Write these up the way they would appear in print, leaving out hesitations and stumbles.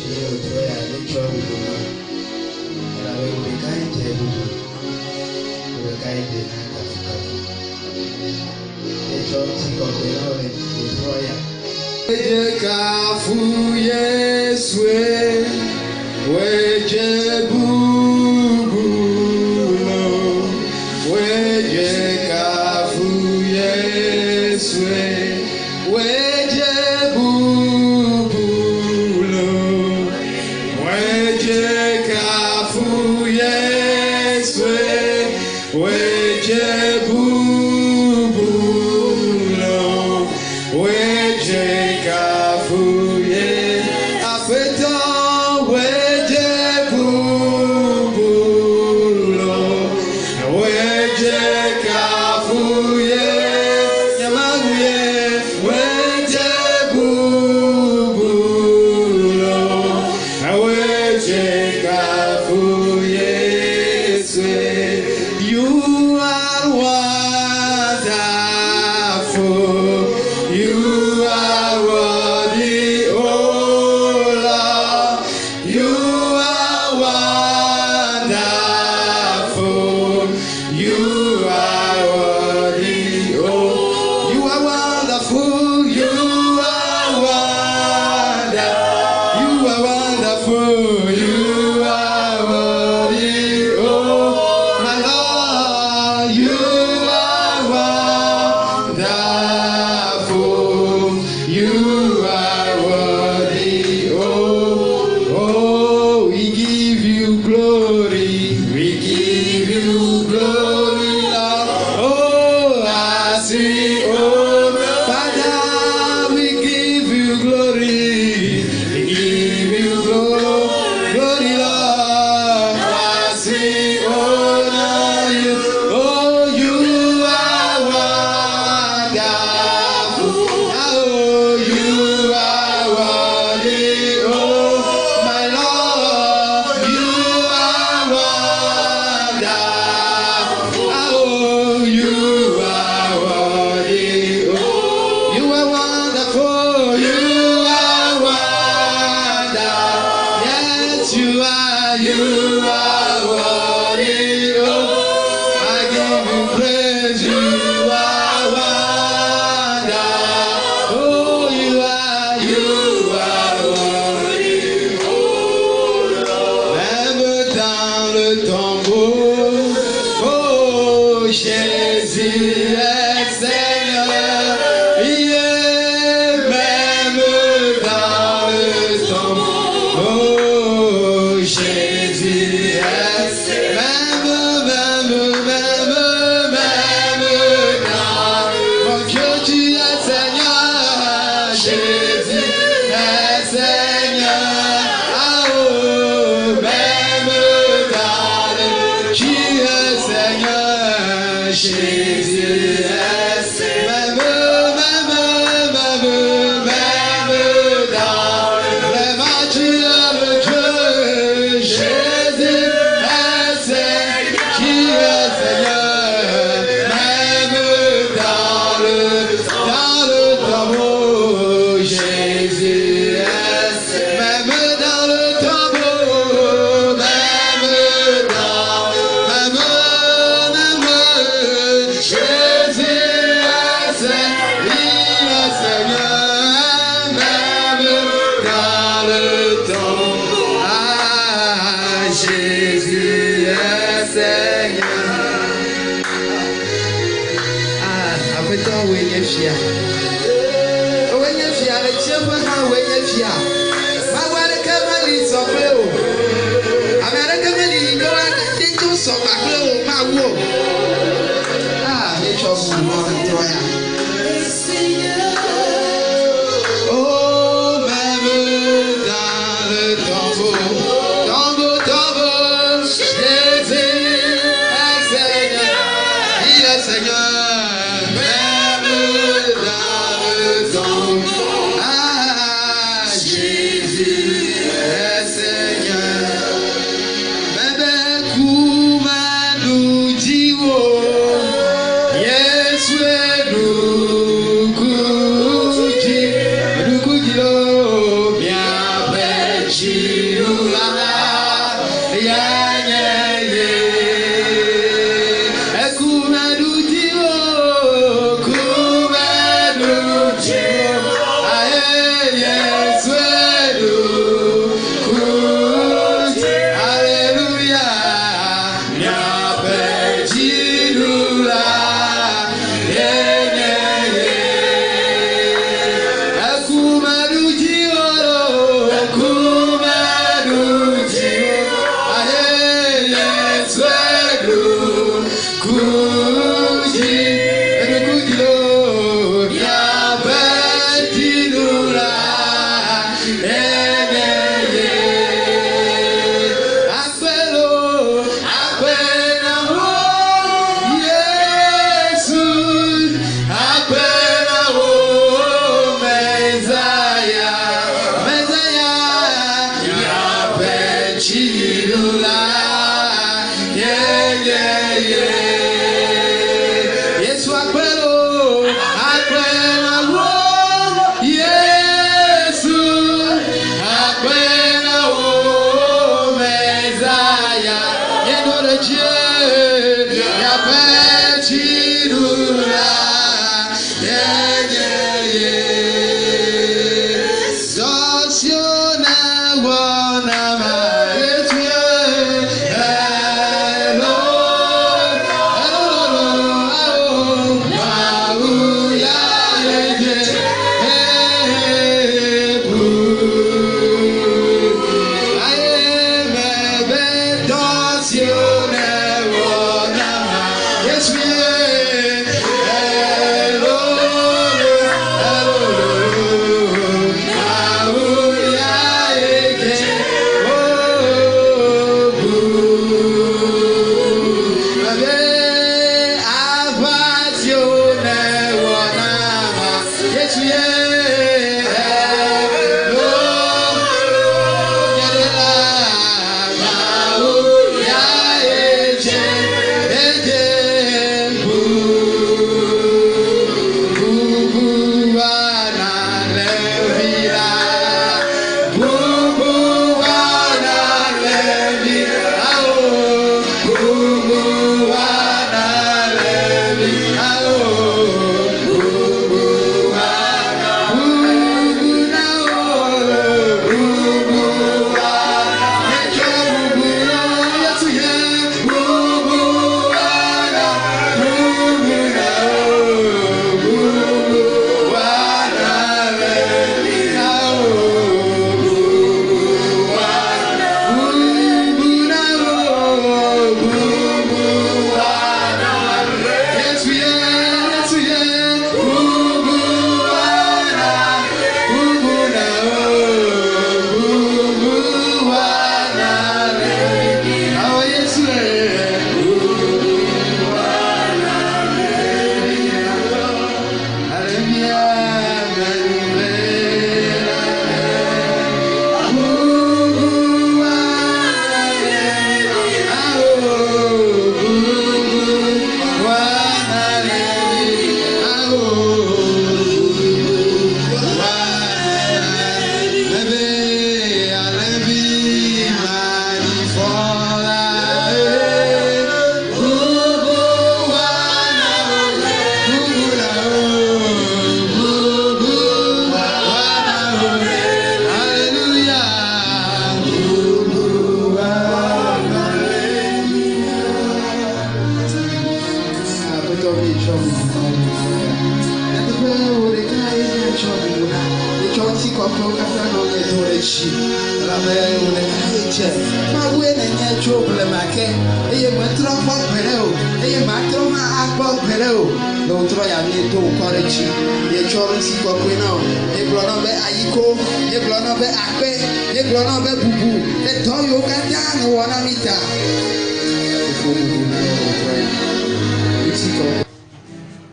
Dieu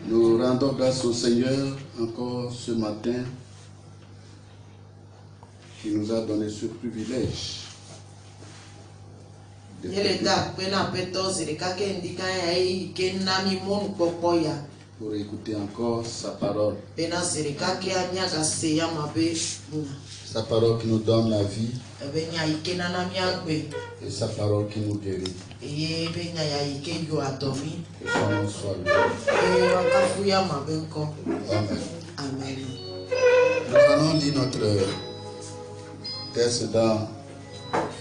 Nous rendons grâce au Seigneur encore ce matin qui nous a donné ce privilège de pour écouter encore sa parole. Sa parole qui nous donne la vie. Et sa parole qui nous guérit. Que son nom soit loué. Amen. Amen. Nous allons lire notre texte dans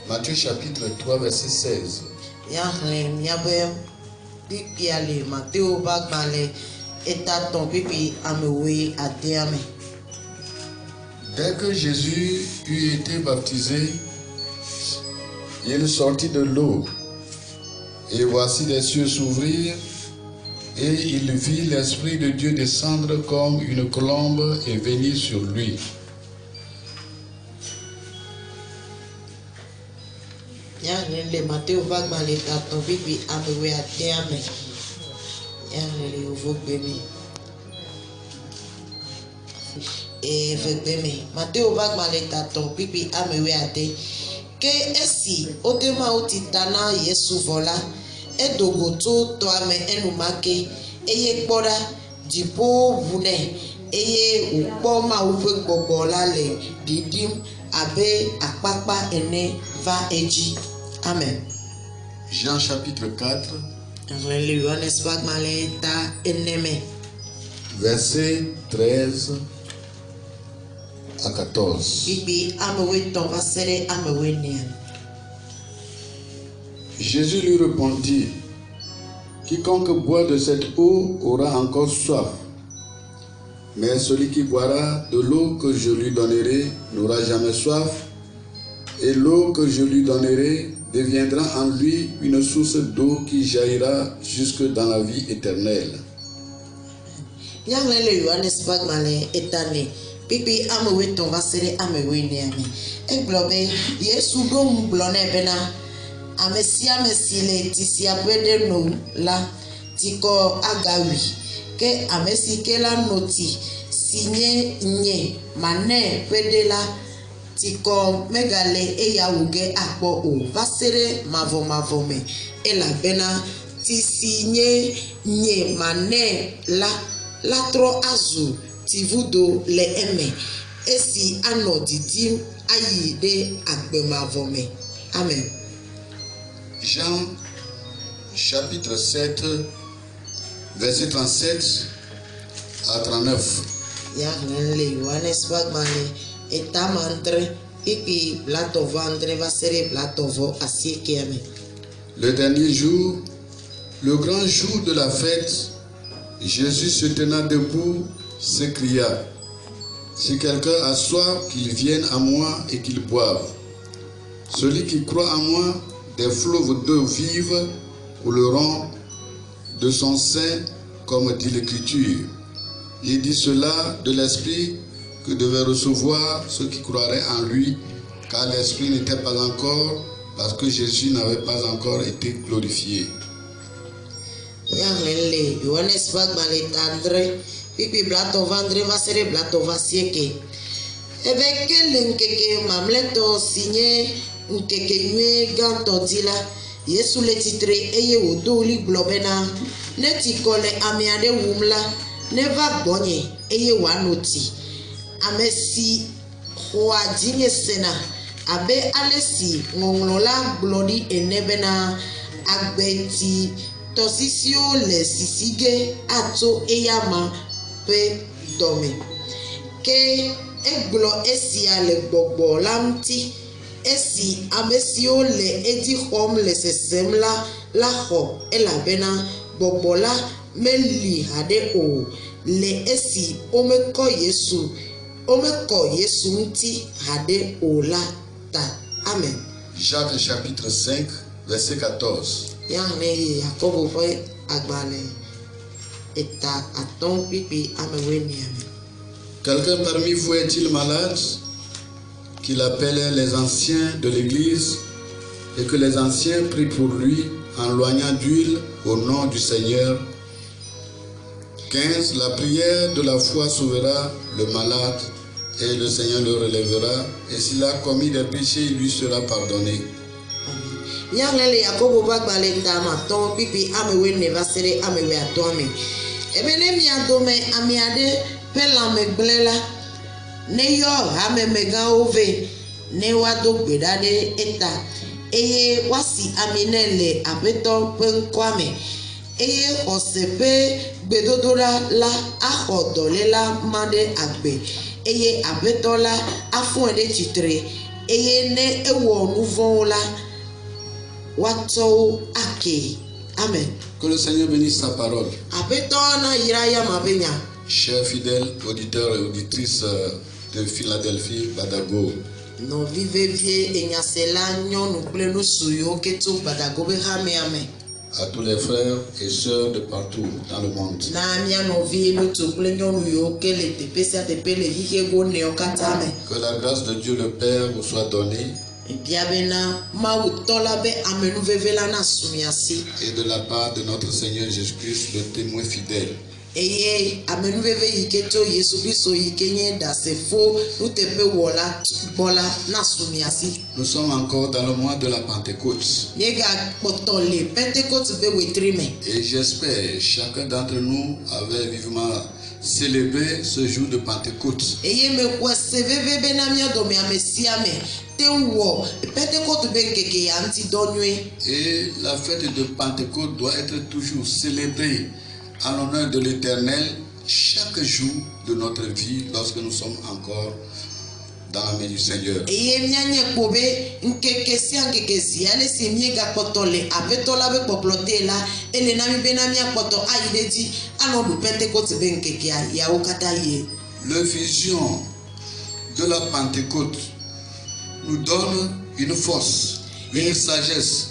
Matthieu chapitre 3 verset 16. Dès que Jésus eut été baptisé, il sortit de l'eau, et voici les cieux s'ouvrir, et il vit l'Esprit de Dieu descendre comme une colombe et venir sur lui. Matteo Bagmaleta ton pipi ameweate ke esi otema otitana Yesu vola edogoto to ame enumake eye kpora dipo bune eye ukpoma upe gbogbola le didim abe akpakpa ene va eji. Amen. Jean chapitre 4 Johannes Bagmaleta eneme verset 13 à 14. Jésus lui répondit, quiconque boit de cette eau aura encore soif, mais celui qui boira de l'eau que je lui donnerai n'aura jamais soif, et l'eau que je lui donnerai deviendra en lui une source d'eau qui jaillira jusque dans la vie éternelle. Pipi amewe ton va sere amewe ne ame. Eglobe Yesu dom blone bena amesia mesile tisia pede no la tiko agawi ke amesi ke la noti sinye nye mane pede la tiko megale eya uge akpo o va sere mavo me ela bena ti sinye nye mane la tro azu Tivudo le eme esi ano didim ayi de agbemavome. Amen. Jean chapitre 7 verset 37 à 39. Yahnele Johannes Bagmane etamantre ipi blatovo andre va sere blatovo asiekeme. Le dernier jour, le grand jour de la fête, Jésus se tenant debout s'écria, si quelqu'un a soif, qu'il vienne à moi et qu'il boive. Celui qui croit en moi, des fleuves d'eau vive couleront de son sein, comme dit l'Écriture. Il dit cela de l'Esprit que devaient recevoir ceux qui croiraient en lui, car l'Esprit n'était pas encore, parce que Jésus n'avait pas encore été glorifié. Johannes Bagmane pipi blato vandre va sere blato va sieke. Ebe kele nkeke mamleto signé nkeke nwe ganto dila. Yesu le titre eye wodo li globena. Ne tikole amiade wumla. Ne va bonye eye wanoti. Amesi hoa jinye sena. Abe alesi ngonglola glori enebena. Agbeti tosisio le sisige ato eyama pe dome ke eglo esi ale gbogbo lamti esi amesio le edi hom le sesem la ho elabena gbogbo la meli hade o le esi omeko Yesu nti hade o la ta. Amen. Jacques chapitre 5 verset 14. Yahne Jacobo foi agbale eta aton pipi ameweni. Quelqu'un parmi vous est-il malade, qu'il appelle les anciens de l'église et que les anciens prient pour lui en loignant d'huile au nom du Seigneur? 15. La prière de la foi sauvera le malade et le Seigneur le relèvera, et s'il a commis des péchés, il lui sera pardonné. Yangle Jacobo bagbale tama ton pipi amewe ne va sere amewe atome. Ebene mi adome amiade pela meglela ne yo ame mega ove ne wado gbeda ɖe eta eye wasi amine le aƒetɔ ƒe ŋkɔa me eye xɔse ƒe gbedodoɖa la axɔ dɔléla ma ɖe agbe eye aƒetɔ la afɔe ɖe tsitre eye ne ewɔ nu vɔ̃wo la woatsɔwo ake. Amen. Que le Seigneur bénisse sa parole. Aƒetɔ na yra ya ma be nya. Chers fidèles auditeurs et auditrices de Philadelphie, Badago. Nɔvi vevie enyasela nyɔnu kple nusuyiwo ke tso Badago be xamea me. À tous les frères et sœurs de partout dans le monde. Na mia nɔvi ŋutsu kple nyɔnu yiwo ke le teƒe sia teƒe le xixe newo katã me. Que la grâce de Dieu le Père vous soit donnée. Bia bena Mawu tɔ la be amenuveve la na sumia si. Et de la part de notre Seigneur Jésus-Christ, le témoin fidèle. Eye amenuveve yi ke tso Yesu Kristo yi ke nye ɖasefo nuteƒe wɔla gbɔ la na sumia si. Nous sommes encore dans le mois de la Pentecôte. Miega kpɔtɔ le Pentecôte be wetri me. Et j'espère chacun d'entre nous avait vivement célébré ce jour de Pentecôte. Eye me xɔ se veve be na mia dome ame sia me te wɔ Pentecôte be nkeke ya ŋuti dɔ nyuie. Et la fête de Pentecôte doit être toujours célébrée en l'honneur de l'Éternel chaque jour de notre vie lorsque nous sommes encore dans la main du Seigneur. Eye mianye kpo be nkeke sia nkeke sia le si miega kpɔtɔ le aƒetɔ la be kpɔkplɔ te la ele na mi be na mia kpɔtɔ ayi ɖe dzi anɔ ɖu Pentecôte be nkekea yawo katã yie. Le vision de la Pentecôte nous donne une force, une sagesse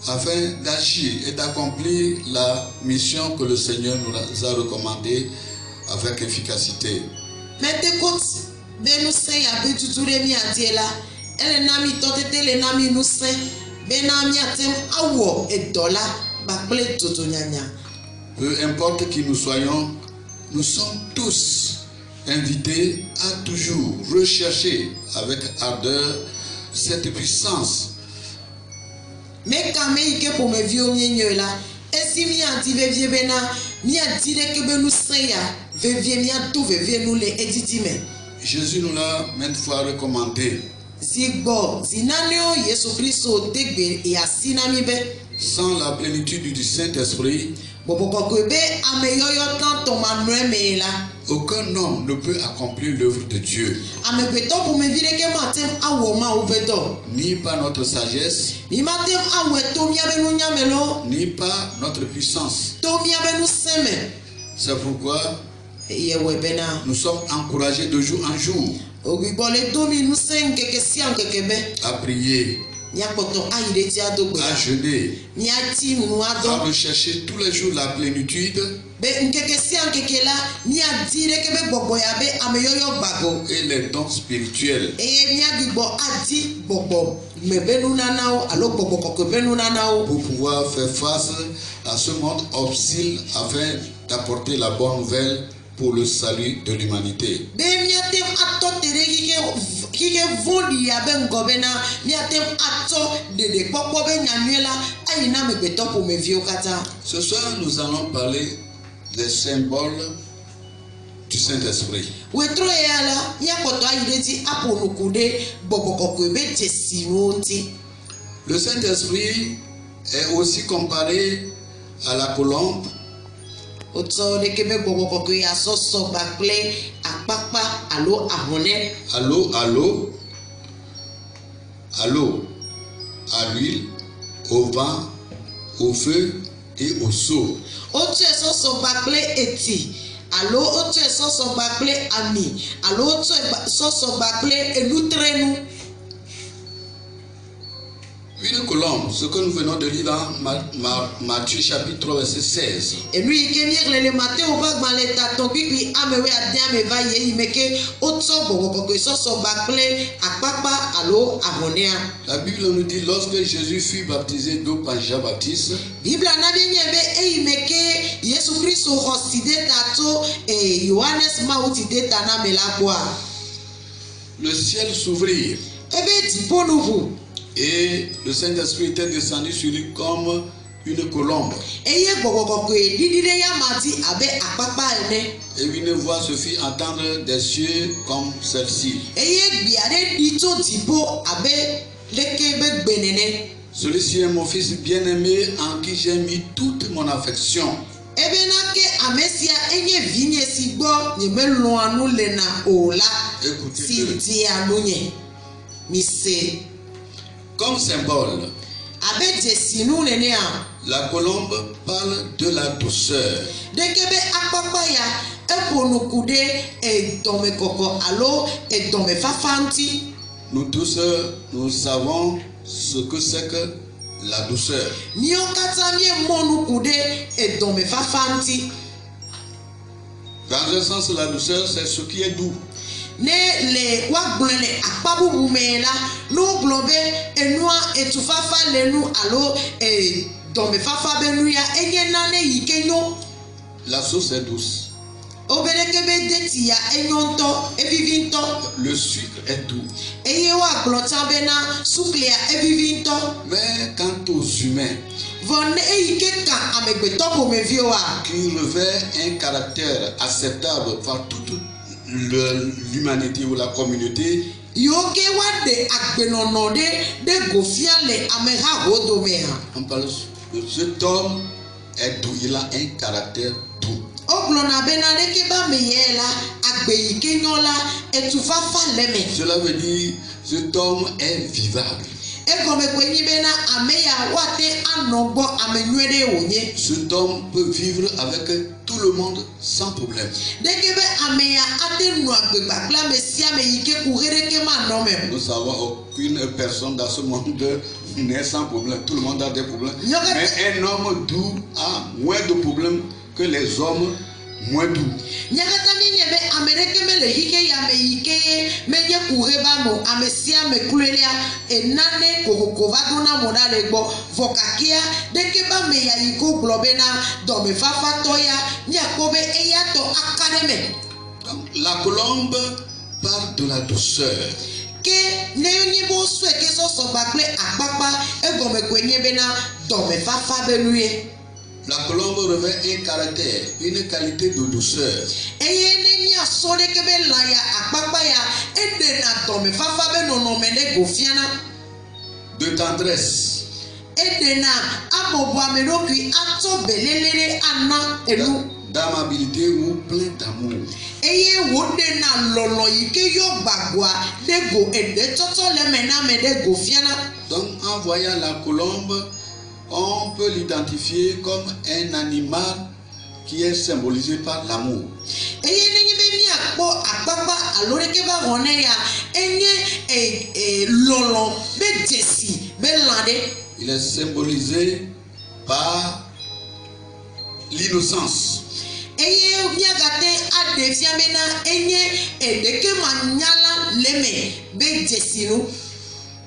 afin d'agir et d'accomplir la mission que le Seigneur nous a recommandée avec efficacité. Pentecôte be nusẽ ya be tutu ɖe mia die la ele na mi tɔtete le na mi nusẽ be na miate awɔ edɔ la kpakple toto nyanya. Peu importe qui nous soyons, nous sommes tous invités à toujours rechercher avec ardeur cette puissance. Mais quand me ke ƒomeviwo mienyoe la esi miadi vevie bena miadi ɖeke be nusẽ ya vevie miado vevie nu le edidi me. Jésus nous l'a maintes fois recommandé. Zigbɔ zinanewo Yesu Kristo degbe yasi na mi be. Sans la plénitude du Saint-Esprit, Gbɔgbɔ kɔkɔe be ameyɔyɔ tãtɔ manɔe me la. aucun homme ne peut accomplir l'œuvre de Dieu. Amegbetɔ ƒomevi ɖeke mate awɔ Mawu ƒe dɔ. Ni par notre sagesse, Mi mate awɔe to miabe nunyame lo. ni par notre puissance. To miabe nusẽ me. C'est pourquoi Yewɔe bena. nous sommes encouragés de jour en jour Ogbigbɔ le do mi nusẽ nkeke sia nkeke be. à prier, Miakpɔtɔ ayi ɖe dzi ado gbe. à jeûner, Miati nu à adɔ. rechercher tous les jours la plénitude Be nkeke sia nkeke la miadi ɖeke be gbɔgbɔ ya be ameyɔyɔ gbago. et les dons spirituels. Eye miagbigbɔ adi gbɔgbɔ me be nunanawo alo gbɔgbɔ kɔkɔe be nunanawo. Pour pouvoir faire face à ce monde hostile afin d'apporter la bonne nouvelle pour le salut de l'humanité. Be miate atɔ te ɖe xixi vɔ̃ɖi ya be ŋgɔ bena miate atɔ ɖeɖekpɔkpɔ be nyanyuie la ayi na amegbetɔ ƒomeviwo katã. Ce soir, nous allons parler des symboles du Saint-Esprit. Wetrɔ ya la miakpɔtɔ ayi ɖe dzi aƒo nuku ɖe gbɔgbɔ kɔkɔe be dzesiwo ŋuti. Le Saint-Esprit est aussi comparé à la colombe, Wotsɔ ɖeke be gbɔgbɔ kɔkɔe ya sɔsɔ kpakple akpakpa alo ahɔnɛ. à l'eau, à l'huile, au vent, au feu et au seau. Wotsɔe sɔsɔ kpakple eti alo wotsɔe sɔsɔ kpakple ami alo wotsɔe sɔsɔ kpakple enutrenu. Une colombe, ce que nous venons de lire dans Matthieu chapitre 3 verset 16. Enu yi ke miexlẽ le Mateo ƒe agbalẽ tatɔ kpikpi amewoe ade ame va yi yi me ke wotsɔ gbɔgbɔ kɔkɔe sɔsɔ kpakple akpakpa alo ahɔnɛa. La Bible nous dit lorsque Jésus fut baptisé d'eau par Jean-Baptiste, Biblia na be nye be eyi me ke Yesu Kristo xɔ si de ta tso Yohanes Mawu ti de ta na me la gbɔa. le ciel s'ouvrit Ebe dziƒo nu ʋu. et le Saint-Esprit était descendu sur lui comme une colombe. Et une voix se fit entendre des cieux comme celle-ci. Celui-ci est mon fils bien-aimé en qui j'ai mis toute mon affection. Comme symbole, la colombe parle de la douceur. Nous tous, nous savons ce que c'est que la douceur. Dans un sens, la douceur, c'est ce qui est doux. La sauce est douce. Le sucre est doux. Mais quant aux humains qui revêt un caractère acceptable par toute l'humanité ou la communauté, on parle de cet homme est doux, il a un caractère doux. Cela veut dire cet homme est vivable. Cet homme peut vivre avec tout le monde sans problème. Nous savons aucune personne dans ce monde n'est sans problème. Tout le monde a des problèmes. Mais un homme doux a moins de problèmes que les hommes moins doux. La colombe parle de la douceur. La colombe revêt un caractère, une qualité de douceur. De tendresse. D'amabilité ou plein d'amour. Donc en voyant la colombe, on peut l'identifier comme un animal qui est symbolisé par l'amour. Il est symbolisé par l'innocence.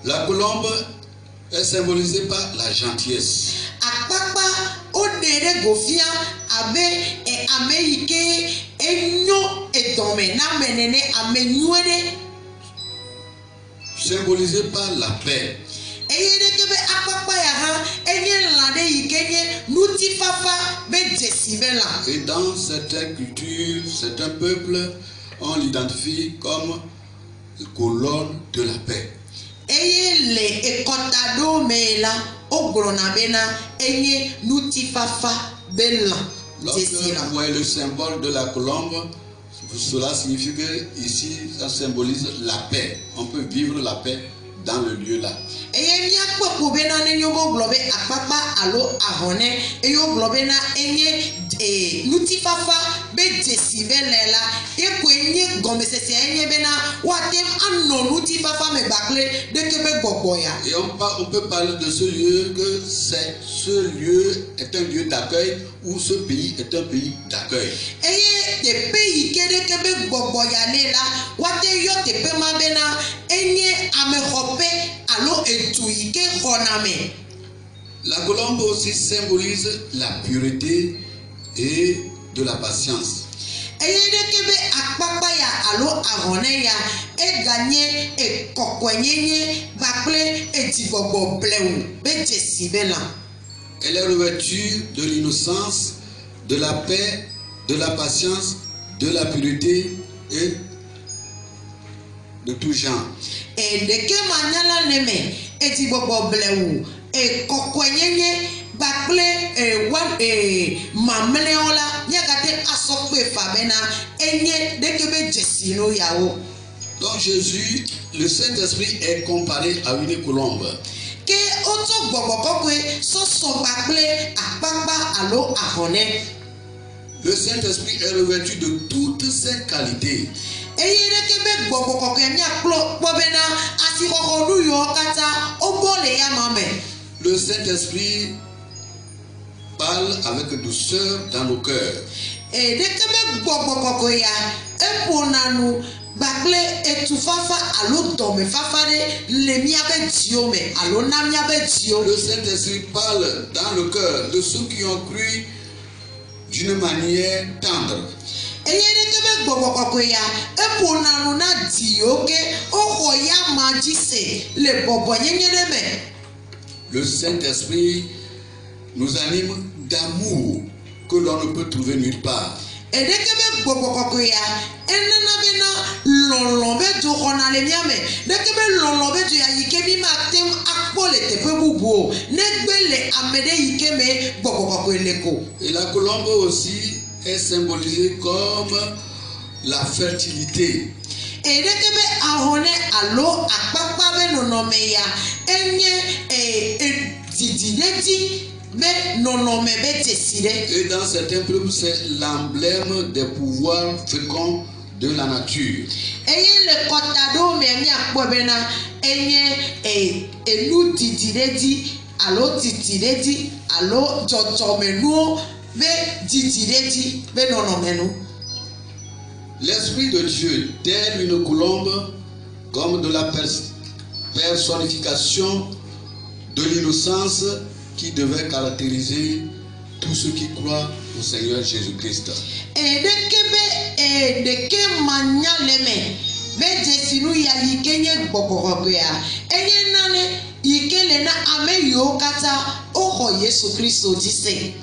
La colombe est symbolisée par la gentillesse. Symbolisée par la paix. Et dans certaines cultures, certains peuples, on l'identifie comme colonne de la paix. Lorsque vous voyez le symbole de la colombe, cela signifie que ici, ça symbolise la paix. On peut vivre la paix dans le lieu là. Et on peut parler de ce lieu que ce lieu est un lieu d'accueil ou ce pays est un pays d'accueil. La colombe aussi symbolise la pureté et de la patience. Elle est revêtue de l'innocence, de la paix, de la patience, de la pureté et de tout genre. Et de que manière neme et ti bobo blewu et kokwenyenye bakle mamleola nyakate asokwe fabena enye de que be jesino yao. Donc Jésus, le Saint-Esprit est comparé à une colombe. Que auto gbogbo so bakle akpakpa alo ahone. Le Saint-Esprit est revêtu de toutes ses qualités. Le Saint-Esprit parle avec douceur dans nos cœurs. Le Saint-Esprit parle dans le cœur de ceux qui ont cru d'une manière tendre. Le Saint-Esprit nous anime d'amour que l'on ne peut trouver nulle part. Et la colombe aussi est symbolisée comme la fertilité. Et dans certains peuples, c'est l'emblème des pouvoirs féconds de la nature. L'Esprit de Dieu, tel une colombe, comme de la personnification de l'innocence qui devait caractériser tous ceux qui croient au Seigneur Jésus-Christ.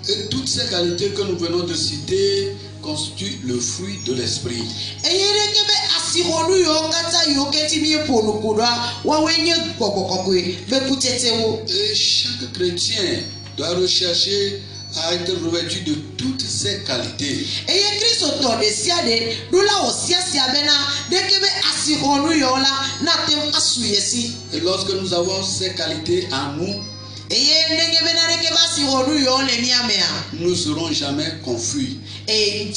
Et toutes ces qualités que nous venons de citer constituent le fruit de l'esprit. Et chaque chrétien doit rechercher à être revêtu de toutes ces qualités. Et lorsque nous avons ces qualités en nous, nous ne serons jamais confus. Et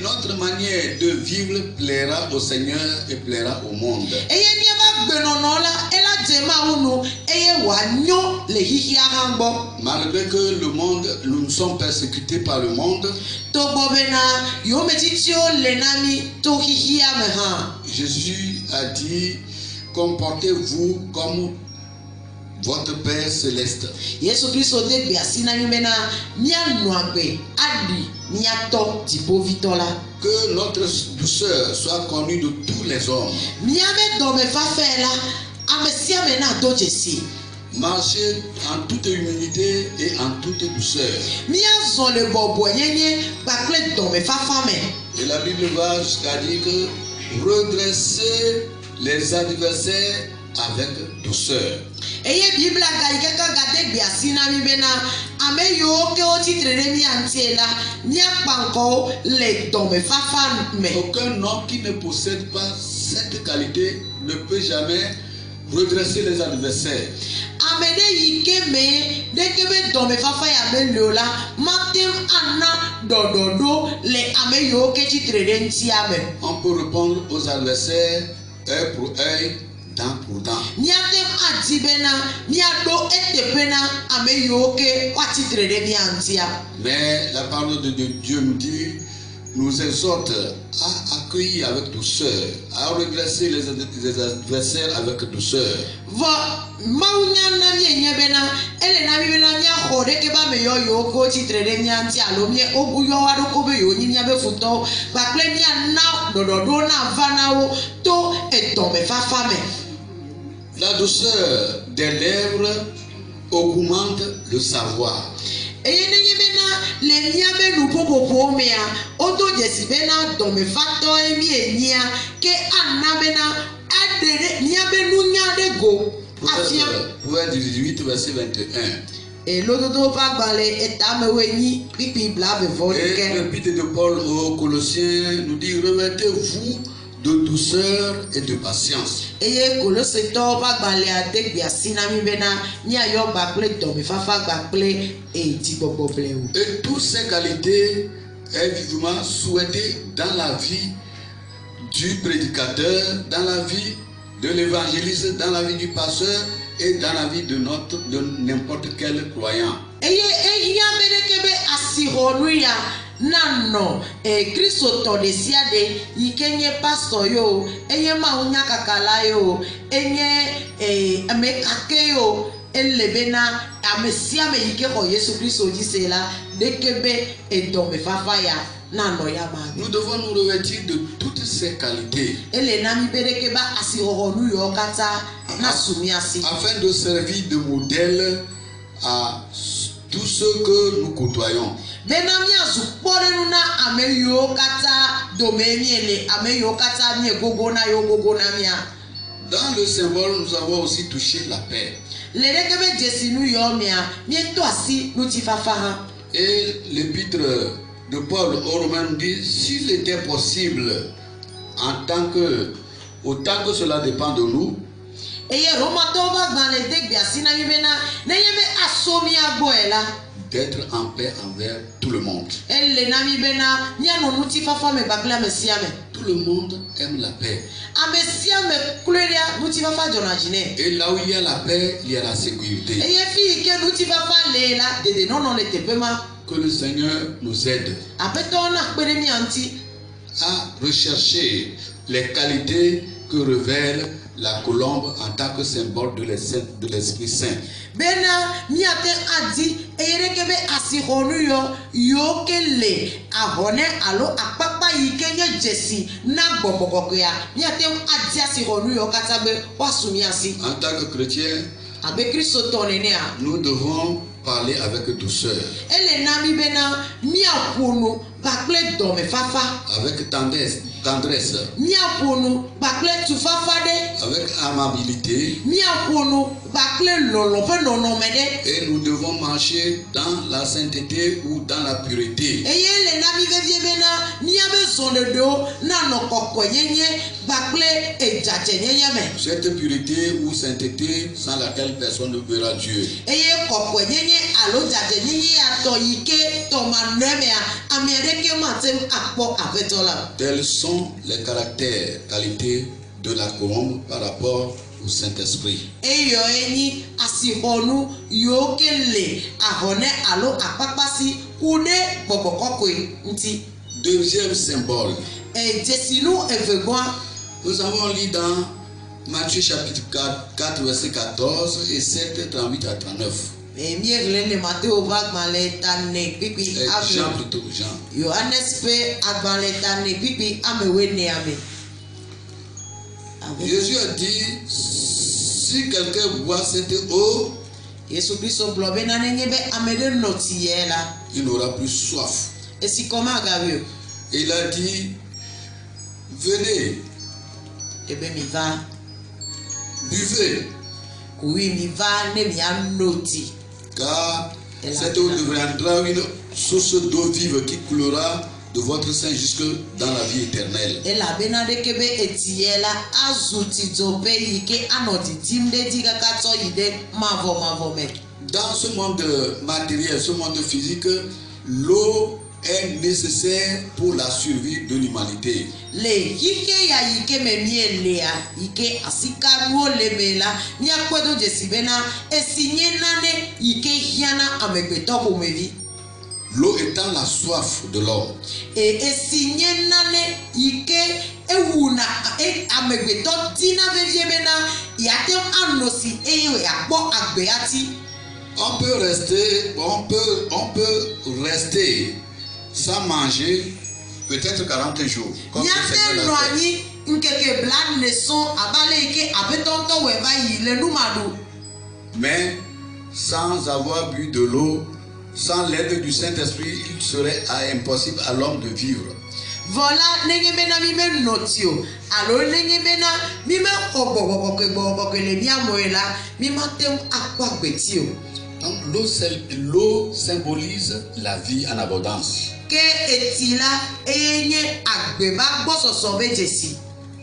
notre manière de vivre plaira au Seigneur et plaira au monde. Malgré que le monde, nous sommes persécutés par le monde, Jésus a dit: comportez-vous comme votre Père céleste. Que notre douceur soit connue de tous les hommes. Marchez en toute humilité et en toute douceur. Et la Bible va jusqu'à dire que redressez les adversaires avec douceur. Aucun homme qui ne possède pas cette qualité ne peut jamais redresser les adversaires. On peut répondre aux adversaires œil pour œil, dent pour dent. Mais la parole de Dieu nous dit, nous exhorte à accueillir avec douceur, à redresser les adversaires avec douceur. La douceur des lèvres augmente le savoir. Proverbe 18, verset 21. Et l'épître de Paul aux Colossiens nous dit: revêtez-vous de douceur et de patience. Et toutes ces qualités est vivement souhaitée dans la vie du prédicateur, dans la vie de l'évangéliste, dans la vie du pasteur et dans la vie de n'importe quel croyant. Nano Kristo todesiade ikenye pastor yo enye maunya kakala yo enye amekake yo elebena amesia me ike ko Yesu Kristo disela dekebe edombe fafaya nano ya ma. Nous devons nous revêtir de toutes ces qualités ele nami berekeba asironu yo kata na sumiasi afin de servir de modèle à tous ceux que nous côtoyons. Dans le symbole, nous avons aussi touché la paix. Et l'épître de Paul aux Romains dit: s'il était possible, autant que cela dépend de nous, d'être en paix envers tout le monde. Tout le monde aime la paix. Et là où il y a la paix, il y a la sécurité. Que le Seigneur nous aide à rechercher les qualités que révèle la colombe en tant que symbole de l'Esprit Saint. Bena miate adi eyerekebe asihonu yo kele ahone alo akpapa yikenye jesi na gbogbogboya miate adi asihonu yo katabe wasumiasi. En tant que chrétien, abe Kristo tonenea nous devons parler avec douceur, ele nami bena miapunu bakle dome fafa avec tendresse, miapunu bakle tufafade avec amabilité, miapunu bakle lolope nonomede. Et nous devons marcher dans la sainteté ou dans la pureté. Eyele nami vevie bena miabe zonedo na nokoko yenye bakle ejaje nyenyeme. Cette pureté ou sainteté sans laquelle personne ne verra Dieu. Eye koko yenye alo jaje nyenye ato yike to manemea amiereke matem akpo avetola. Tels sont les qualités de la colombe par rapport au Saint-Esprit. Eyo eni asihonu yokele ahone alo akpakpasi kude bobokokwe nti. Deuxième symbole. Jesinu evegwa. Nous avons lu dans Matthieu chapitre 4 verset 14 et 7, 38 à 39. Jean plutôt, Jean. Jésus a dit: si quelqu'un boit cette eau, il n'aura plus soif. Il a dit: venez, buvez, car cette eau deviendra une source d'eau vive qui coulera de votre sein jusque dans la vie éternelle. Dans ce monde matériel, ce monde physique, l'eau est nécessaire pour la survie de l'humanité. L'eau étant la soif de l'homme. On peut rester sans manger peut-être 40 jours. Comme nkeke bla neson abale ike abetonto weva yi le numado. Mais sans avoir bu de l'eau, sans l'aide du Saint-Esprit, il serait impossible à l'homme de vivre. Voilà nenge bena mime notio. Alors nenge bena mime oboboboke le bia moela mime tem akwa betio. Donc l'eau symbolise la vie en abondance. Que etila enye agbeba bososo bejesi.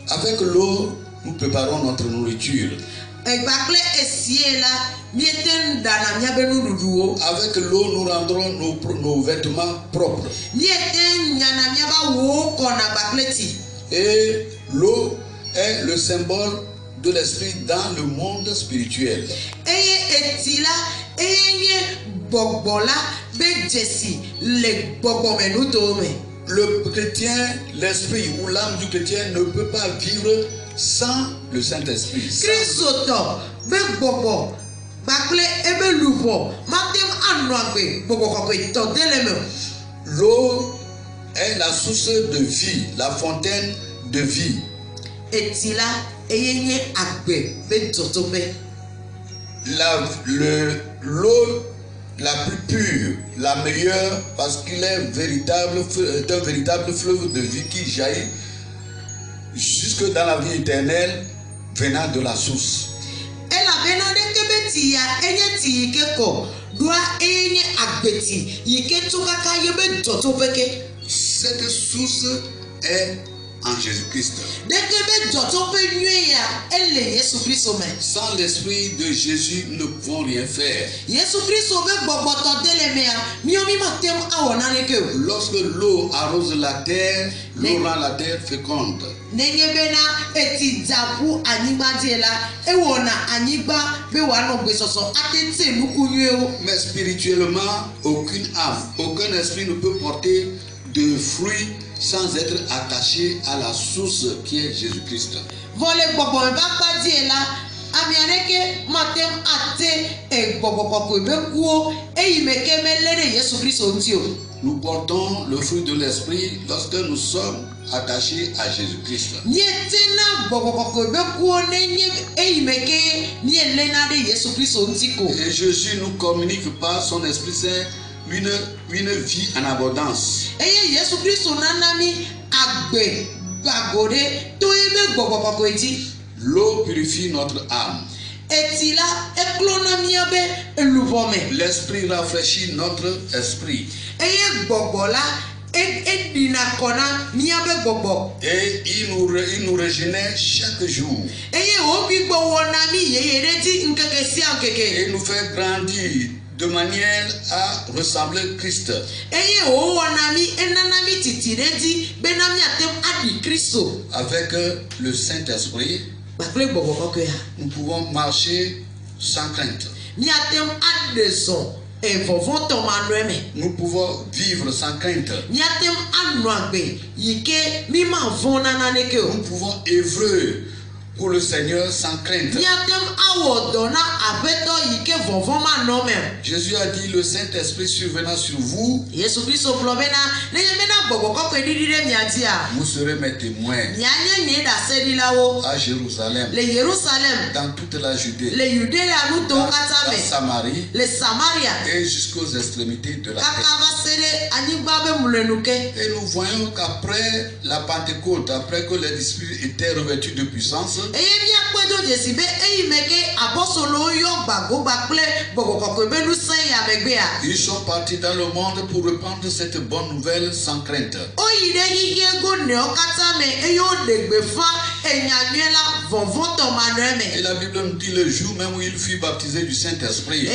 Avec l'eau, nous préparons notre nourriture. Egbakle esiela mieten dana nyabenu duduo. Avec l'eau, nous rendrons nos vêtements propres. Mieten nyana miaba wo kona bakleti. Et l'eau est le symbole de l'esprit dans le monde spirituel. Eye etila enye bogbola bejesi le bogbomenu. Le chrétien, l'esprit ou l'âme du chrétien ne peut pas vivre sans le Saint-Esprit. Christo be bobo bakle ebe lupo matem anwagbe bobo kokwe to deleme. L'eau est la source de vie, la fontaine de vie. Etila eyenye agbe be totobe. L'eau la plus pure, la meilleure, parce qu'il est un véritable fleuve de vie qui jaillit jusque dans la vie éternelle venant de la source. Cette source est en Jésus-Christ. Sans l'esprit de Jésus, nous ne pouvons rien faire. Lorsque l'eau arrose la terre, l'eau rend la terre féconde. Mais spirituellement, aucune âme, aucun esprit ne peut porter de fruits sans être attaché à la source qui est Jésus-Christ. Nous portons le fruit de l'esprit lorsque nous sommes attachés à Jésus-Christ. Et Jésus nous communique par son Esprit Saint une vie en abondance. L'eau purifie notre âme. L'esprit rafraîchit notre esprit. Et il nous régénère chaque jour. Et nous fait grandir de manière à ressembler Christ. Avec le Saint-Esprit, nous pouvons marcher sans crainte. Nous pouvons vivre sans crainte. Nous pouvons œuvrer pour le Seigneur sans crainte. Jésus a dit, le Saint-Esprit survenant sur vous, vous serez mes témoins à Jérusalem, dans toute la Judée, dans Samarie et jusqu'aux extrémités de la terre. Et nous voyons qu'après la Pentecôte, après que les disciples étaient revêtus de puissance, ils sont partis dans le monde pour répandre cette bonne nouvelle sans crainte. Et la Bible nous dit le jour même où il fut baptisé du Saint-Esprit.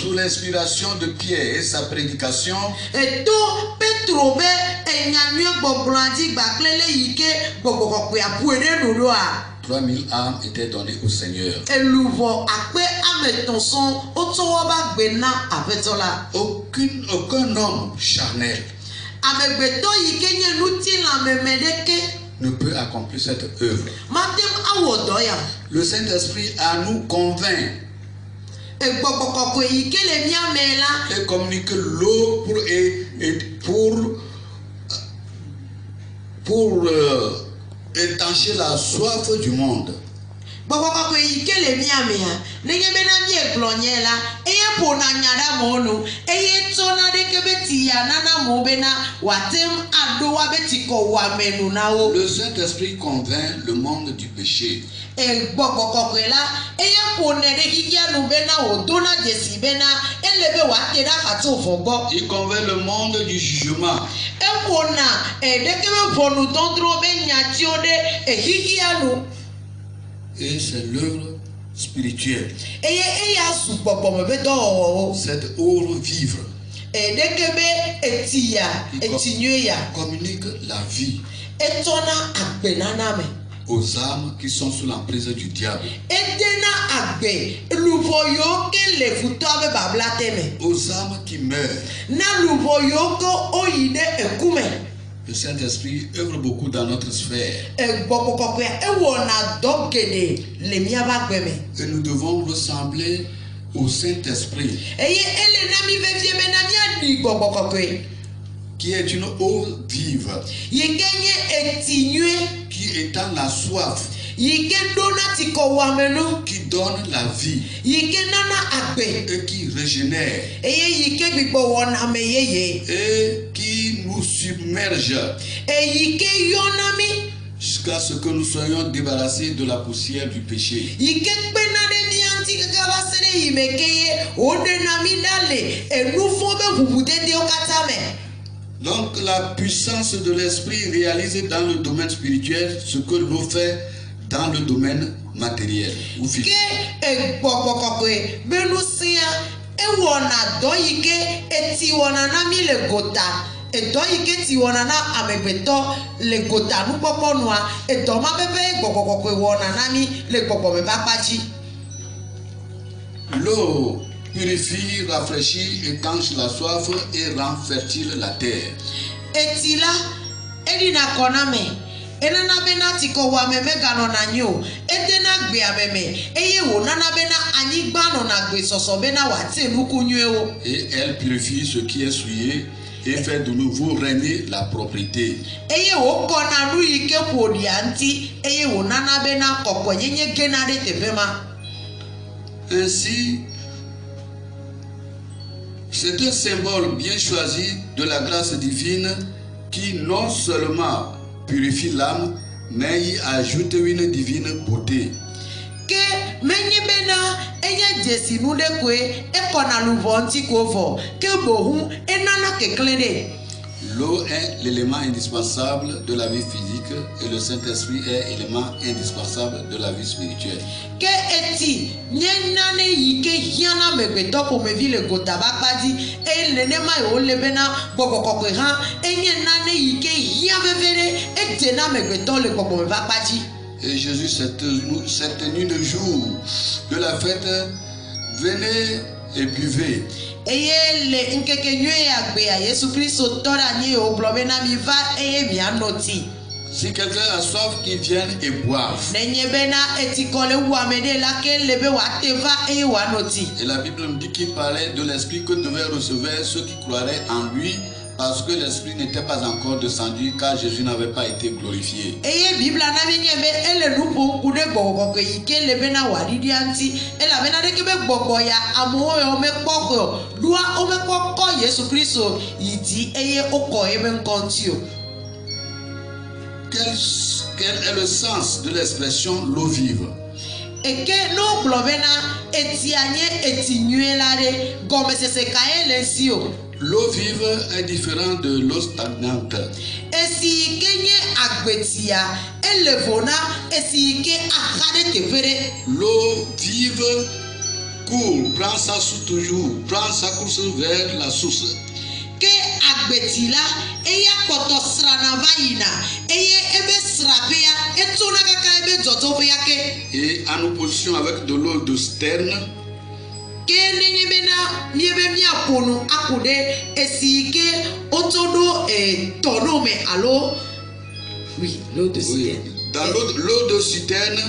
Sous l'inspiration de Pierre et sa prédication, 3000 âmes étaient données au Seigneur. Aucun homme charnel ne peut accomplir cette œuvre. Le Saint-Esprit à nous convainc Et communique l'eau pour étancher la soif du monde. Le Saint-Esprit convainc le monde du péché. Il convainc le monde du jugement. Et c'est l'œuvre spirituelle. Cette eau vivre communique la vie aux âmes qui sont sous l'emprise du diable, aux âmes qui meurent. Le Saint-Esprit œuvre beaucoup dans notre sphère. Et nous devons ressembler au Saint-Esprit, qui est une eau vive, qui étend la soif, qui donne la vie et qui régénère et qui nous submerge jusqu'à ce que nous soyons débarrassés de la poussière du péché. Donc la puissance de l'esprit réalise dans le domaine spirituel ce que l'eau fait dans le domaine matériel ou physique. L'eau purifie, rafraîchit, étanche la soif et rend fertile la terre. Et elle purifie ce qui est souillé et fait de nouveau régner la propriété. Ainsi, c'est un symbole bien choisi de la grâce divine qui non seulement purifie l'âme, mais y ajoute une divine beauté. L'eau est l'élément indispensable de la vie physique et le Saint-Esprit est l'élément indispensable de la vie spirituelle. Et Jésus s'est tenu le jour de la fête. Venez et buvez. Si quelqu'un a soif, qu'il vienne et boive. Et la Bible nous dit qu'il parlait de l'Esprit que devaient recevoir ceux qui croiraient en lui, parce que l'Esprit n'était pas encore descendu, car Jésus n'avait pas été glorifié. Quel est le sens de l'expression l'eau vive? L'eau vive est différente de l'eau stagnante. L'eau vive court, prend sa source toujours, prend sa course vers la source. Et en opposition avec de l'eau de citerne, oui, l'eau de citerne. Dans l'eau de citerne,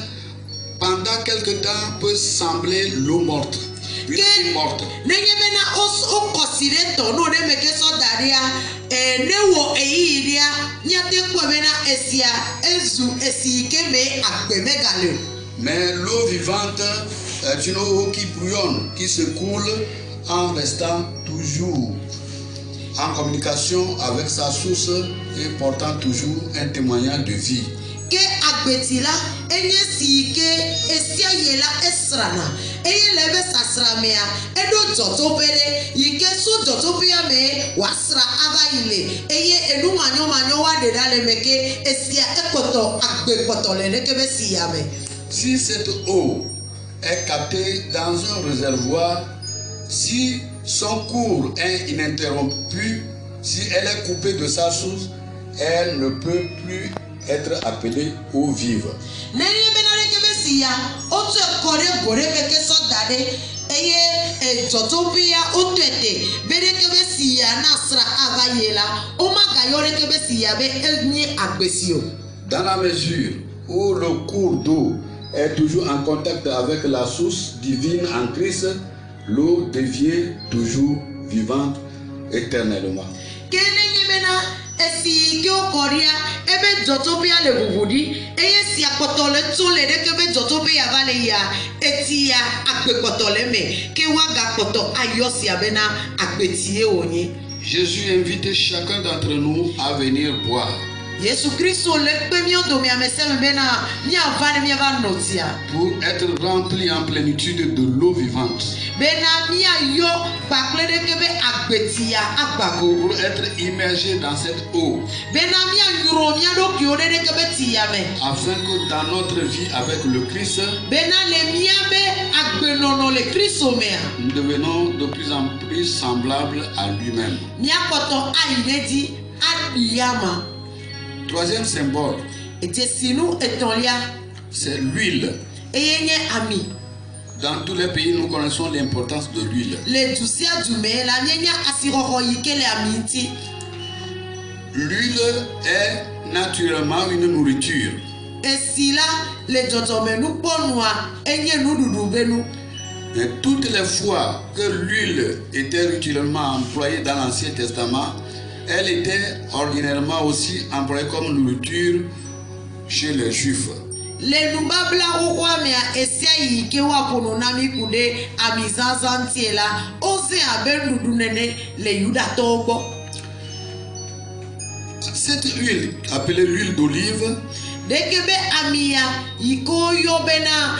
pendant quelque temps, peut sembler l'eau morte. Une morte. Nenye bena o considère ton nom de meke so daria ne wo eyiria nyate ko bena esia ezu esike me akpeme gale. Mais l'eau vivante est une eau qui bouillonne, qui se coule en restant toujours en communication avec sa source et portant toujours un témoignage de vie. Ke agbetila enye sike esia yela esrana eye lebe sasramea edo jotopere yike so jotopia me wasra availe eye enu manyo wa de dale meke esia ekoto agbekoto le ne kebe siyame. Si cette eau est captée dans un réservoir, si son cours est ininterrompu, si elle est coupée de sa source, elle ne peut plus être appelée eau vive. Nenye benare kebe siya otu kore gore meke so dade eye jotopia otete bere kebe siya nasra avayela o magayore kebe siya be enye agbesio. Dans la mesure où le cours d'eau est toujours en contact avec la source divine en Christ, l'eau devient toujours vivante éternellement. Kenenye bena esi ke okoria ebe jotopia le bubudi eye si akotole tole de kebe jotopia vale ya etia akpekotole me ke waga koto ayosi abena akbetie onye. Jésus invite chacun d'entre nous à venir boire. Yesu Kristo le pemio do mi ameseme bena mi avane mi ava notia. Pour être rempli en plénitude de l'eau vivante. Bena mi ayo bakle de kebe akbetia akbako. Pour être immergé dans cette eau. Bena mi anyuro mi ado kiode de kebe tiame. Afin que dans notre vie avec le Christ, bena le miabe akbenono le Kristo mea. nous devenons de plus en plus semblables à lui-même. Mi akoto ainedi adiyama. Troisième symbole, c'est l'huile. ami. Dans tous les pays, nous connaissons l'importance de l'huile. L'huile est naturellement une nourriture. Mais toutes les fois que l'huile était régulièrement employée dans l'Ancien Testament, elle était ordinairement aussi employée comme nourriture chez les Juifs. Le nubabla ukwamea esia yike wapono nami kude amizazantiela ose abendudu nene le yuda togo. Cette huile, appelée l'huile d'olive, dekebe amia yiko yobena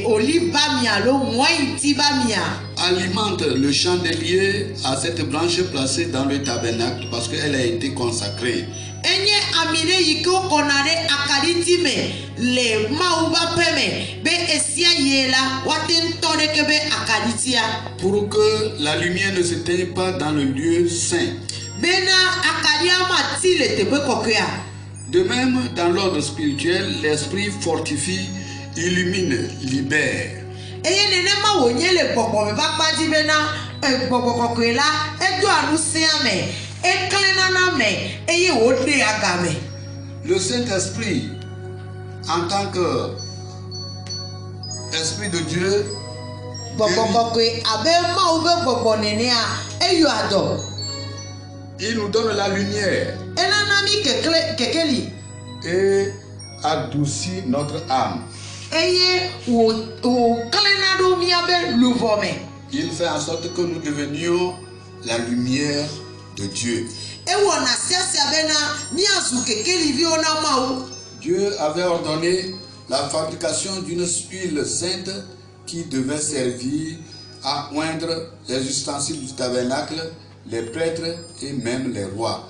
olive bamia lo mointi bamia alimente le chandelier à cette branche placée dans le tabernacle parce qu'elle a été consacrée. Enye amine yiko konare akaritime le mauba peme be esia yela watentore kebe akaritia pour que la lumière ne s'éteigne pas dans le lieu saint. Bena akaria matile tebe kokea. De même, dans l'ordre spirituel, l'esprit fortifie, illumine, libère. Eye nenema wonye le gbogbo me bakpa di bena gbogbo kokoela edo anusiame eklenana me eye wode agame. Le Saint-Esprit, en tant que Esprit de Dieu, gbogbo kokoe abe ma ube gbogbo nene a eyo ado. Il nous donne la lumière et adoucit notre âme. Il fait en sorte que nous devenions la lumière de Dieu. Dieu avait ordonné la fabrication d'une huile sainte qui devait servir à oindre les ustensiles du tabernacle, les prêtres et même les rois.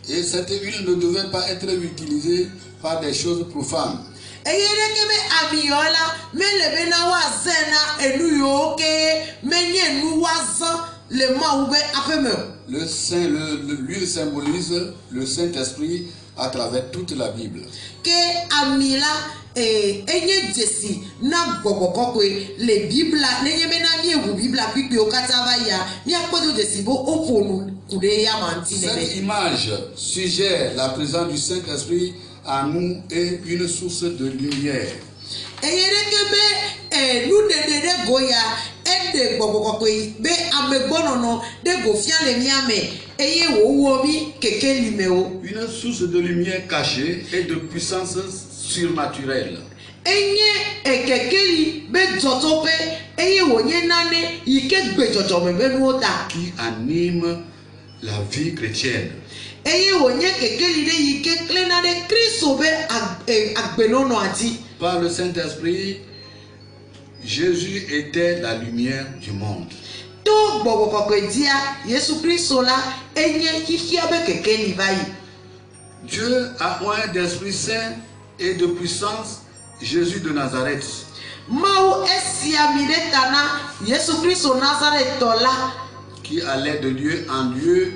Et cette huile ne devait pas être utilisée par des choses profanes. L'huile symbolise le Saint-Esprit à travers toute la Bible. enye jesi na gogokokwe le bibla nenye bena miewu bibla pipi okatava ya mi akpodo jesi bo oponu kude ya mantine. Cette image suggère la présence du Saint-Esprit à nous et une source de lumière. Eyereke nous de goya ede gogokokwe be amegbonono de gofia le miame eye wowomi keke limeo. Une source de lumière cachée et de puissance surnaturelle. Enye ekekeli be jotope eye wonye nane ike gbejojo mebenuota Qui anime la vie chrétienne. eye wonye kekeli de ike klenade Kristo be agbenono ati. Par le Saint-Esprit, Jésus était la lumière du monde. To gbogokokwe dia Yesu Kristo la enye hihia be kekeli bayi. Dieu a oint d'Esprit Saint et de puissance Jésus de Nazareth. Mau esia miretana Yesu Kristo Nazareth tola Qui allait de lieu en lieu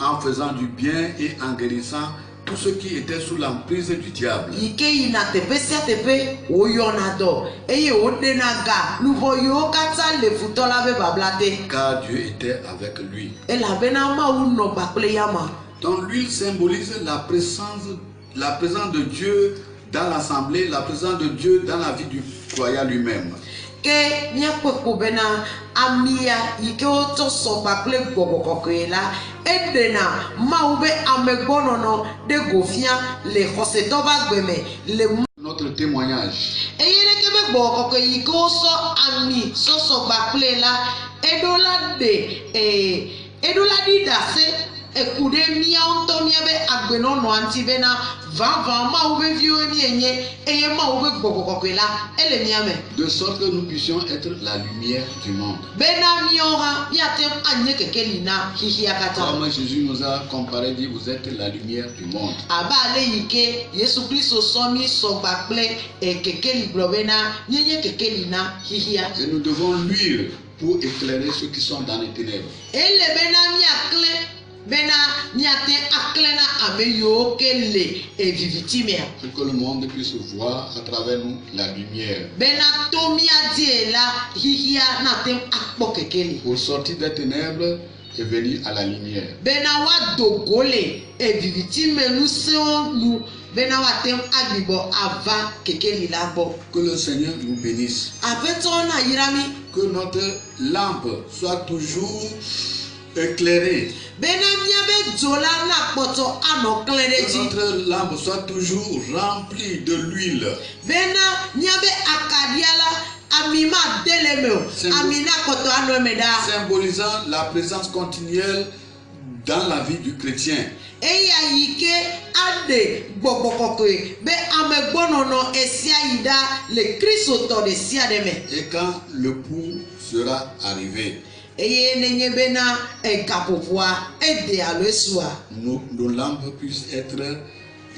en faisant du bien et en guérissant tous ceux qui étaient sous l'emprise du diable. ike ina tepe sia tepe oyona do eye odenaga luvoyo kata le futola be bablate Car Dieu était avec lui. elabena ma uno bakle yama. Donc l'huile symbolise la présence de Dieu dans l'assemblée, la présence de Dieu dans la vie du croyant lui-même. Ke miakpekpo bena amia ike oto so bakle gogokokwe la edena ma ube amegbonono de gofia le hoseto bagbeme le Notre témoignage. eyereke be gogokokwe ike oso ami soso bakle la edola di dase ekude mia onto mia be agbenono anti bena va ma ube vieux mienye eye ma ube gogokokwe la ele miame. De sorte que nous puissions être la lumière du monde. Bena miora miatem anye kekelina hihiakata. Comme Jésus nous a comparé, dit vous êtes la lumière du monde. Aba ale yike Yesu Kristo somi sogbakple kekeli globena nyenye kekelina hihia. Et nous devons luire pour éclairer ceux qui sont dans les ténèbres. Ele bena miakle bena miate aklena ameyo kele vivitimia. Pour que le monde puisse voir à travers nous la lumière. Bena tomia diela hihia natem akpo kekeli. Pour sortir des ténèbres et venir à la lumière. Bena wa dogole vivitime nous seons nous bena wa tem agbibo ava kekeli labo. Que le Seigneur nous bénisse. Avetona yirami. Que notre lampe soit toujours éclairée. Bena miabe zola na poto ano Que klereji. notre lampe soit toujours remplie de l'huile. Bena miabe akadiala amima delemeo. Amina koto ano meda. Symbolisant la présence continuelle dans la vie du chrétien. Eya yike ade gbogbokokoe be amegbonono esia ida le Kristo to de sia deme. Et quand le pou sera arrivé, Eye nenye bena kapopoa ede alesua. nos lampes puissent être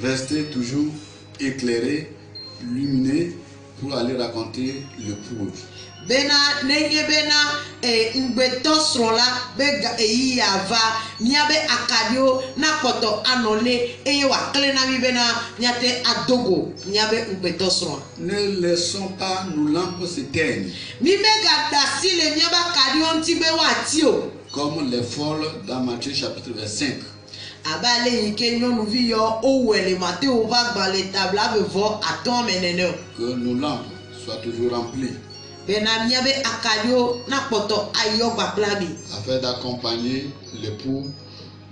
restées toujours éclairées, luminées pour aller raconter le pou. Bena nenye bena ngbeto srola bega eyi ava miabe akadio na koto anole eye wa klena mi bena miate adogo miabe ngbeto srola. Ne laissons pas nos lampes s'éteindre Mi bega dasile miabe akadio ntibe watio. comme les folles dans Matthieu chapitre 25. Abale yike nyonuvi yo owele Matteo va gbale tabla bevo aton menene. Que nos lampes soient toujours remplies Bena miabe akadio na koto ayo gbaplabi. afin d'accompagner l'époux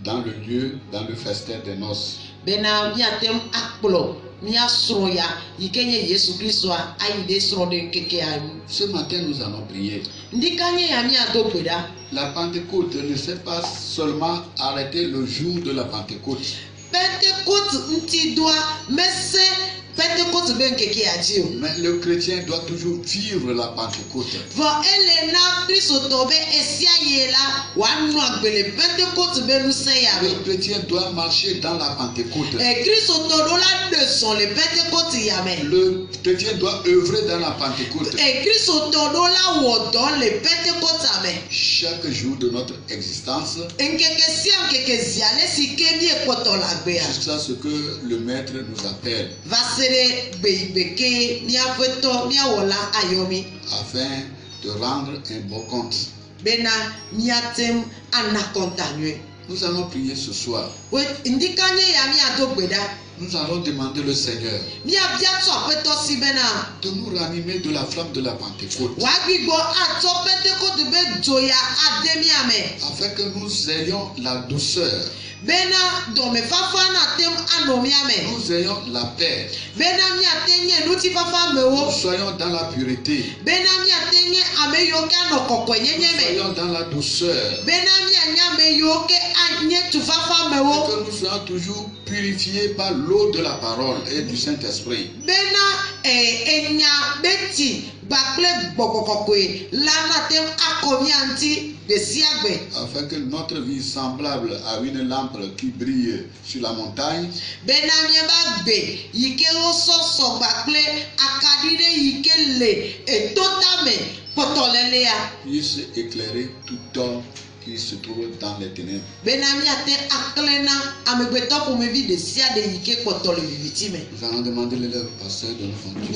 dans le lieu, dans le festin des noces. Bena miatem akplo mia sroya yikenye Yesu Kristo aide srode keke ayu. Ce matin, nous allons prier. Ndikanye ya mia dogbeda. La Pentecôte ne s'est pas seulement arrêtée le jour de la Pentecôte. Pentecôte nti doa mese Pentecôte ben keke adio. Mais le chrétien doit toujours vivre la Pentecôte. Vo elena Kristo tobe esia yela wanu agbele Pentecôte ben nuseya. Le chrétien doit marcher dans la Pentecôte. E Kristo todo la de son le Pentecôte yame. Le chrétien doit œuvrer dans la Pentecôte. E Kristo todo la wodon le Pentecôte ame. Chaque jour de notre existence, Nkeke siam keke ziale si kemi ekoto la gbea. jusqu'à ce que le Maître nous appelle. Va afin de rendre un bon compte. Nous allons prier ce soir. Nous allons demander le Seigneur de nous ranimer de la flamme de la Pentecôte, afin que nous ayons la douceur, nous ayons la paix, nous soyons dans la pureté, nous soyons dans la douceur, et que nous soyons toujours purifiés par l'eau de la parole et du Saint-Esprit. Afin que notre vie semblable à une lampe qui brille sur la montagne puisse éclairer tout homme qui se trouve dans les ténèbres. Nous allons demander l'élève pasteur de nous continuer.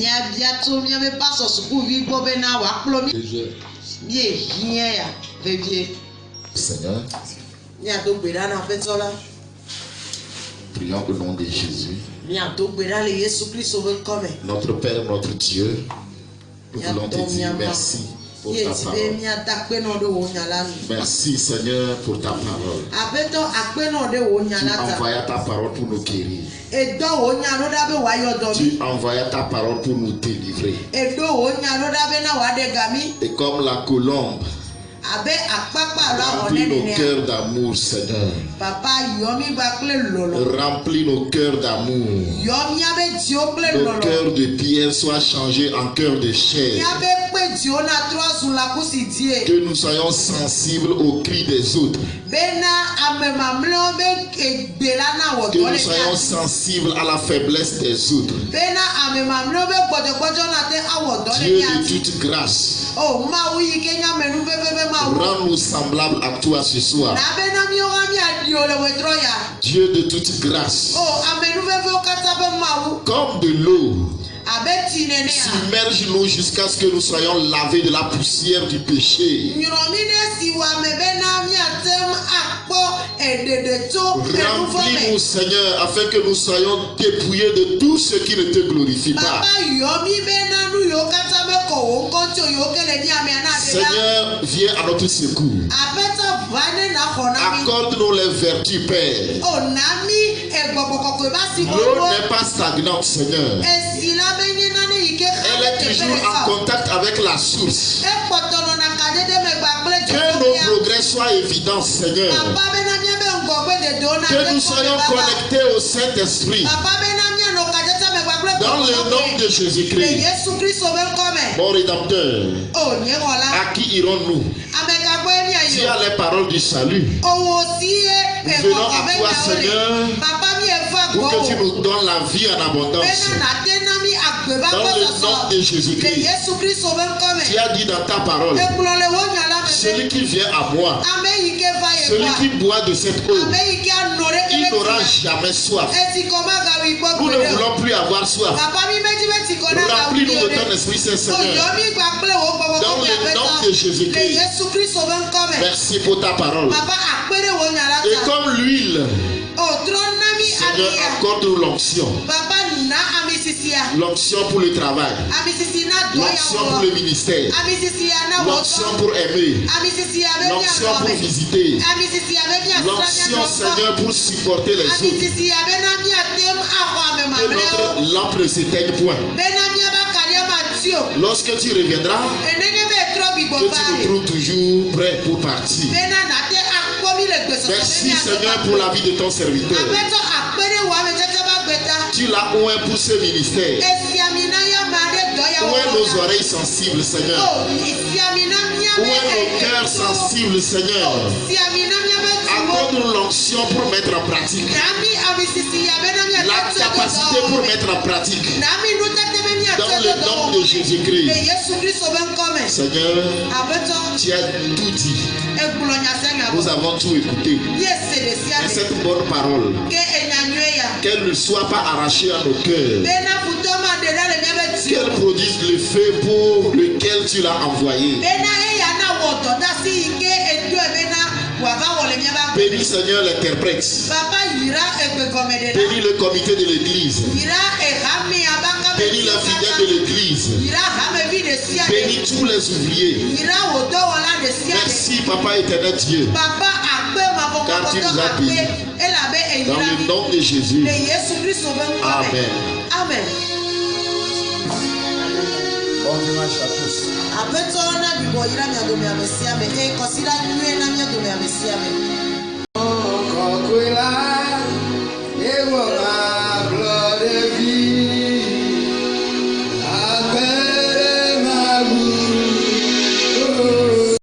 Seigneur, prions au nom de Jésus. Notre Père, notre Dieu, nous voulons te dire merci pour ta parole. Merci Seigneur pour ta parole. Tu envoyas ta parole pour nous guérir. Tu envoyas ta parole pour nous délivrer. Et comme la colombe, remplis nos cœurs d'amour, Seigneur. Remplis nos cœurs d'amour. Nos cœurs de pierre soient changés en cœurs de chair. Que nous soyons sensibles aux cris des autres. Que nous soyons sensibles à la faiblesse des autres. Dieu de toute grâce, rends-nous semblables à toi ce soir. Dieu de toute grâce, comme de l'eau, submerge-nous jusqu'à ce que nous soyons lavés de la poussière du péché. Remplis-nous, Seigneur, afin que nous soyons dépouillés de tout ce qui ne te glorifie pas. Seigneur, viens à notre secours. Accorde-nous les vertus, Père. L'eau n'est pas stagnante, Seigneur. Elle est toujours en contact avec la source. Que nos progrès soient évidents, Seigneur. Que nous soyons connectés au Saint-Esprit. Dans le nom de Jésus-Christ, mon Rédempteur, à qui irons-nous? Tu as les paroles du salut. Nous venons à toi, Seigneur, pour que tu nous donnes la vie en abondance. Dans le nom de Jésus-Christ, tu as dit dans ta parole, celui qui vient à moi, celui qui boit de cette eau, il n'aura jamais soif. Nous ne voulons plus avoir soif. Remplis-nous de ton Esprit Saint, Seigneur. Dans le nom de Jésus-Christ, merci pour ta parole. Et comme l'huile, Seigneur, accorde-nous l'onction. L'onction pour le travail, l'onction pour le ministère, l'onction pour aimer, l'onction pour visiter, l'onction, Seigneur, pour supporter les autres. Que notre lampe ne s'éteigne point. Lorsque tu reviendras, que tu nous trouves toujours prêts pour partir. Merci, Seigneur, pour la vie de ton serviteur. Tu l'as oint pour ce ministère. Oint nos oreilles sensibles, Seigneur. Oint nos cœurs sensibles, Seigneur. Accorde-nous l'onction pour mettre en pratique. La capacité pour mettre en pratique. Dans le nom de Jésus-Christ. Seigneur, tu as tout dit. Nous avons tout écouté. Et cette bonne parole, qu'elle ne soit pas arrachée à nos cœurs, qu'elle produise l'effet pour lequel tu l'as envoyé. Bénis Seigneur l'interprète. Bénis le comité de l'église. Bénis les fidèles de l'église. Bénis tous les ouvriers. Merci Papa éternel Dieu. Car tu nous as bénis. Dans le nom de Jésus. Amen. Amen. Bon dimanche à tous. Apetona bibo yira mi adome amesiame. Consider you na mi adome amesiame.